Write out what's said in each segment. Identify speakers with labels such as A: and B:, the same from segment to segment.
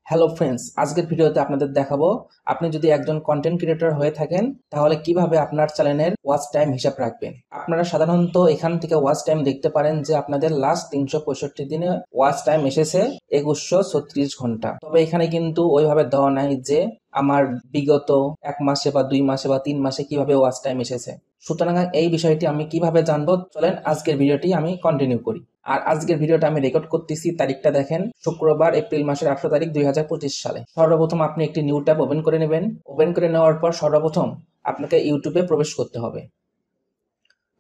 A: Hello friends, আজকের ভিডিওতে আপনাদের দেখাবো আপনি যদি একজন কন্টেন্ট ক্রিয়েটর হয়ে থাকেন তাহলে কিভাবে আপনার চ্যানেলের ওয়াচ টাইম হিসাব রাখবেন। আপনারা সাধারণত এখান থেকে ওয়াচ টাইম দেখতে পারেন যে আপনাদের লাস্ট 365 দিনে ওয়াচ টাইম এসেছে 2136 ঘন্টা। তবে এখানে কিন্তু ওইভাবে দেওয়া নাই যে আমার বিগত 1 মাসে বা 2 মাসে বা 3 মাসে কিভাবে ওয়াচ টাইম এসেছে। সুতরাং এই বিষয়টি আমি কিভাবে জানবো, চলেন আজকের ভিডিওটি আমি কন্টিনিউ করি। আর আজকের ভিডিওটা আমি রেকর্ড করতেছি, তারিখটা দেখেন শুক্রবার এপ্রিল মাসের 18 তারিখ 2025 সালে। সর্বপ্রথম আপনি একটি নিউ ট্যাব ওপেন করে নেবেন। ওপেন করে নেওয়ার পর সর্বপ্রথম আপনাকে ইউটিউবে প্রবেশ করতে হবে।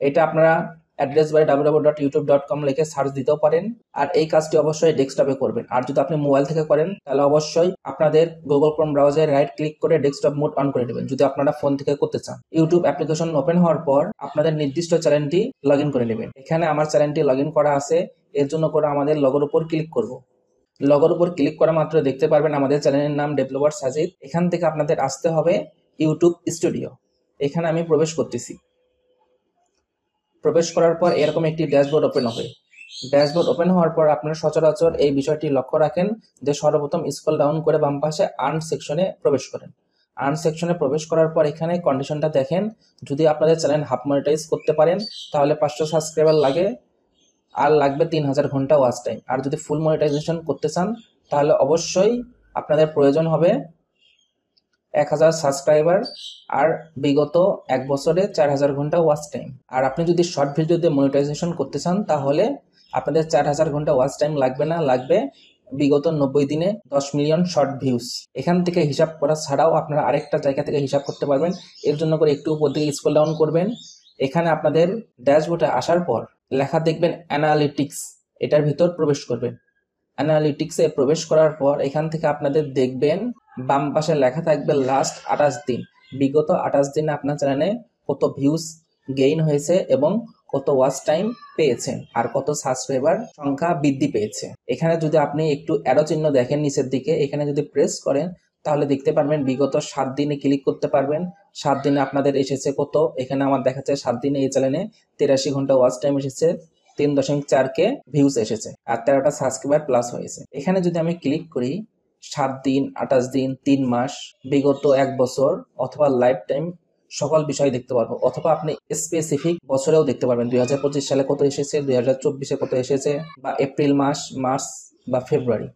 A: এটা আপনারা অ্যাড্রেস বারে www.youtube.com লিখে সার্চ দিতেও পারেন। আর এই কাজটি অবশ্যই ডেস্কটপে করবেন। আর যদি আপনি মোবাইল থেকে করেন তাহলে অবশ্যই আপনাদের গুগল ক্রোম ব্রাউজারে রাইট ক্লিক করে ডেস্কটপ মোড অন করে নেবেন যদি আপনারা ফোন থেকে করতে চান। ইউটিউব অ্যাপ্লিকেশন ওপেন হওয়ার পর আপনাদের নির্দিষ্ট চ্যানেলটি লগ ইন করে নেবেন। এখানে আমার চ্যানেলটি লগ ইন করা আছে, এর জন্য করে আমাদের লগের উপর ক্লিক করব। লগের উপর ক্লিক করা মাত্র দেখতে পারবেন আমাদের চ্যানেলের নাম ডেভেলপার সাজিদ। এখান থেকে আপনাদের আসতে হবে ইউটিউব স্টুডিও। এখানে আমি প্রবেশ করতেছি। প্রবেশ করার পর এরকম একটি ড্যাশবোর্ড ওপেন হবে। ড্যাশবোর্ড ওপেন হওয়ার পর আপনারা সচরাচর এই বিষয়টি লক্ষ্য রাখেন যে সর্বপ্রথম স্ক্রল ডাউন করে বাম পাশে আর্ন সেকশনে প্রবেশ করেন। আর্ন সেকশনে প্রবেশ করার পর এখানে কন্ডিশনটা দেখেন, যদি আপনাদের চ্যানেল হাফ মনিটাইজ করতে পারেন তাহলে 500 সাবস্ক্রাইবার লাগে, আর লাগবে 3000 ঘন্টা ওয়াচ টাইম। আর যদি ফুল মনিটাইজেশন করতে চান তাহলে অবশ্যই আপনাদের প্রয়োজন হবে 1000 সাবস্ক্রাইবার আর বিগত 1 বছরে 4000 ঘন্টা ওয়াচ টাইম। আর আপনি যদি শর্ট ভিডিওতে মনিটাইজেশন করতে চান তাহলে আপনাদের 4000 ঘন্টা ওয়াচ টাইম লাগবে না, লাগবে বিগত 90 দিনে 10 মিলিয়ন শর্ট ভিউজ। এখান থেকে হিসাব করা ছাড়াও আপনারা আরেকটা জায়গা থেকে হিসাব করতে পারবেন। এর জন্য করে একটু উপর দিকে স্ক্রল ডাউন করবেন। এখানে আপনাদের ড্যাশবোর্ডে আসার পর লেখা দেখবেন অ্যানালিটিক্স, এটার ভিতর প্রবেশ করবেন। অ্যানালিটিক্সে প্রবেশ করার পর এখান থেকে আপনাদের দেখবেন বাম পাশে লেখা থাকবে লাস্ট 28 দিন। বিগত 28 দিনে আপনার চ্যানেলে কত ভিউজ গেইন হয়েছে এবং কত ওয়াচ টাইম পেয়েছেন আর কত সাবস্ক্রাইবার সংখ্যা বৃদ্ধি পেয়েছে। এখানে যদি আপনি একটু অ্যারো চিহ্ন দেখেন নিচের দিকে, এখানে যদি প্রেস করেন তাহলে দেখতে পারবেন বিগত 7 দিনে ক্লিক করতে পারবেন। 7 দিনে আপনাদের এসেছে কত, এখানে আমার দেখাচ্ছে 7 দিনে এই চ্যানেলে 83 ঘন্টা ওয়াচ টাইম এসেছে, 3.4K ভিউজ এসেছে আর 13টা সাবস্ক্রাইবার প্লাস হয়েছে। এখানে যদি আমি ক্লিক করি 7 দিন, 28 দিন, 3 মাস, বিগত 1 বছর অথবা লাইফ টাইম সকল বিষয় দেখতে পারবো, অথবা আপনি স্পেসিফিক বছরেও দেখতে পারবেন 2025 সালে কত এসেছে, 2024-এ কত এসেছে, বা এপ্রিল মাস, মার্চ বা ফেব্রুয়ারি।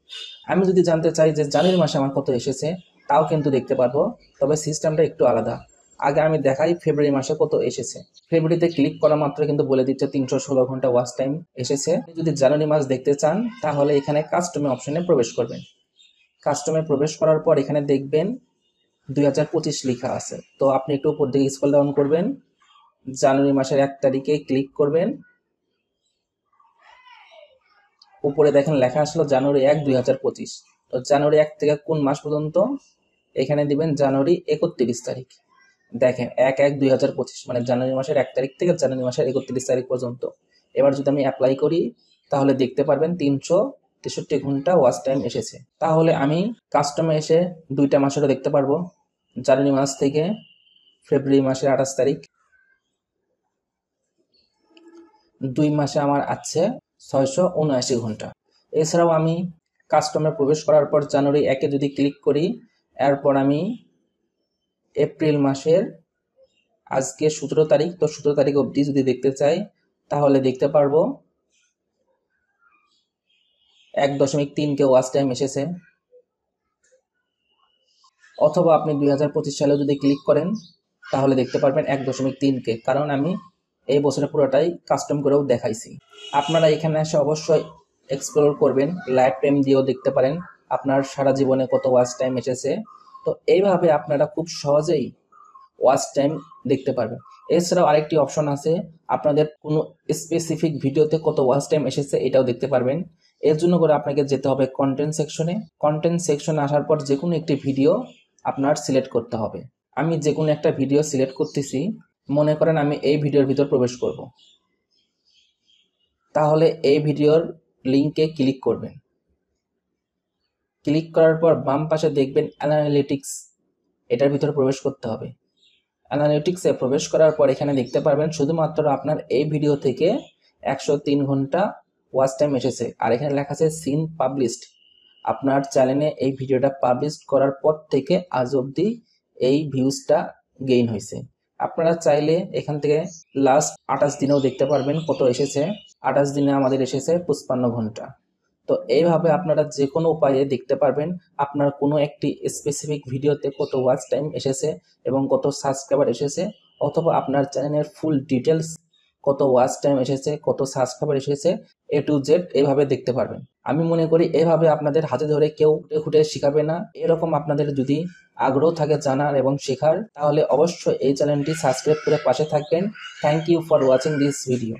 A: আমি যদি জানতে চাই যে জানুয়ারি মাসে আমার কত এসেছে তাও কিন্তু দেখতে পারবো, তবে সিস্টেমটা একটু আলাদা। আগে আমি দেখাই ফেব্রুয়ারি মাসে কত এসেছে। ফেব্রুয়ারিতে ক্লিক করা মাত্র কিন্তু বলে দিচ্ছে 316 ঘন্টা ওয়াচ টাইম এসেছে। যদি জানুয়ারি মাস দেখতে চান তাহলে এখানে কাস্টমে অপশনে প্রবেশ করবেন। কাস্টমে প্রবেশ করার পর এখানে দেখবেন 2025 লেখা আছে, তো আপনি একটু উপর দিকে স্ক্রল ডাউন করবেন, জানুয়ারি মাসের 1 তারিখে ক্লিক করবেন। উপরে দেখেন লেখা আসলো জানুয়ারি 1, 2025। তো জানুয়ারি 1 থেকে কোন মাস পর্যন্ত, এখানে দিবেন জানুয়ারি 31 তারিখ। দেখেন 1/1/2025 মানে জানুয়ারি মাসের 1 তারিখ থেকে জানুয়ারি মাসের 31 তারিখ পর্যন্ত। এবার যদি আমি অ্যাপ্লাই করি তাহলে দেখতে পারবেন 363 ঘন্টা ওয়াচ টাইম এসেছে। তাহলে আমি কাস্টমে এসে 2টা মাসেরও দেখতে পারবো, জানুয়ারি মাস থেকে ফেব্রুয়ারি মাসের 28 তারিখ। 2 মাসে আমার আছে 679 ঘন্টা। এছাড়াও আমি কাস্টমে প্রবেশ করার পর জানুয়ারি 1-এ যদি ক্লিক করি, এরপর আমি এপ্রিল মাসের আজকে 17 তারিখ, তো 17 তারিখ অবধি যদি দেখতে চাই তাহলে দেখতে পারবো 1.3K ওয়াচ টাইম এসেছে। অথবা আপনি 2025 সালে যদি ক্লিক করেন তাহলে দেখতে পারবেন 1.3K, কারণ আমি এই বছরে পুরোটাই কাস্টম করেও দেখাইছি। আপনারা এখানে এসে অবশ্যই এক্সপ্লোর করবেন, লাইফ টাইম দিয়েও দেখতে পারেন আপনার সারা জীবনে কত ওয়াচ টাইম এসেছে। তো এইভাবে আপনারা খুব সহজেই ওয়াচ টাইম দেখতে পারবেন। এছাড়াও আরেকটি অপশন আছে, আপনাদের কোনো স্পেসিফিক ভিডিওতে কত ওয়াচ টাইম এসেছে এটাও দেখতে পারবেন। এর জন্য করে আপনাকে যেতে হবে কন্টেন্ট সেকশনে। কন্টেন্ট সেকশনে আসার পর যে কোনো একটি ভিডিও আপনার সিলেক্ট করতে হবে। আমি যে কোনো একটা ভিডিও সিলেক্ট করতেছি, মনে করেন আমি এই ভিডিওর ভিতর প্রবেশ করব, তাহলে এই ভিডিওর লিঙ্কে ক্লিক করবেন। ক্লিক করার পর বাম পাশে দেখবেন অ্যানালিটিক্স, এটার ভিতরে প্রবেশ করতে হবে। অ্যানালিটিক্সে প্রবেশ করার পর এখানে দেখতে পারবেন শুধুমাত্র আপনার এই ভিডিও থেকে 103 ঘন্টা ওয়াচ টাইম এসেছে। আর এখানে লেখা আছে সিন পাবলিশড, আপনার চ্যানেলে এই ভিডিওটা পাবলিশ করার পর থেকে আজ অবধি এই ভিউজটা গেইন হয়েছে। আপনারা চাইলে এখান থেকে লাস্ট 28 দিনেও দেখতে পারবেন কত এসেছে। 28 দিনে আমাদের এসেছে 55 ঘন্টা। তো এইভাবে আপনারা যে কোনো উপায়ে দেখতে পারবেন আপনার কোনো একটি স্পেসিফিক ভিডিওতে কত ওয়াচ টাইম এসেছে এবং কত সাবস্ক্রাইবার এসেছে, অথবা আপনার চ্যানেলের ফুল ডিটেলস কত ওয়াচ টাইম এসেছে, কত সাবস্ক্রাইবার এসেছে, A to Z এইভাবে দেখতে পারবেন। আমি মনে করি এভাবে আপনাদের হাতে ধরে কেউ খুঁটে শিখাবে না। এরকম আপনাদের যদি আগ্রহ থাকে জানার এবং শেখার, তাহলে অবশ্যই এই চ্যানেলটি সাবস্ক্রাইব করে পাশে থাকবেন। Thank you for watching this video.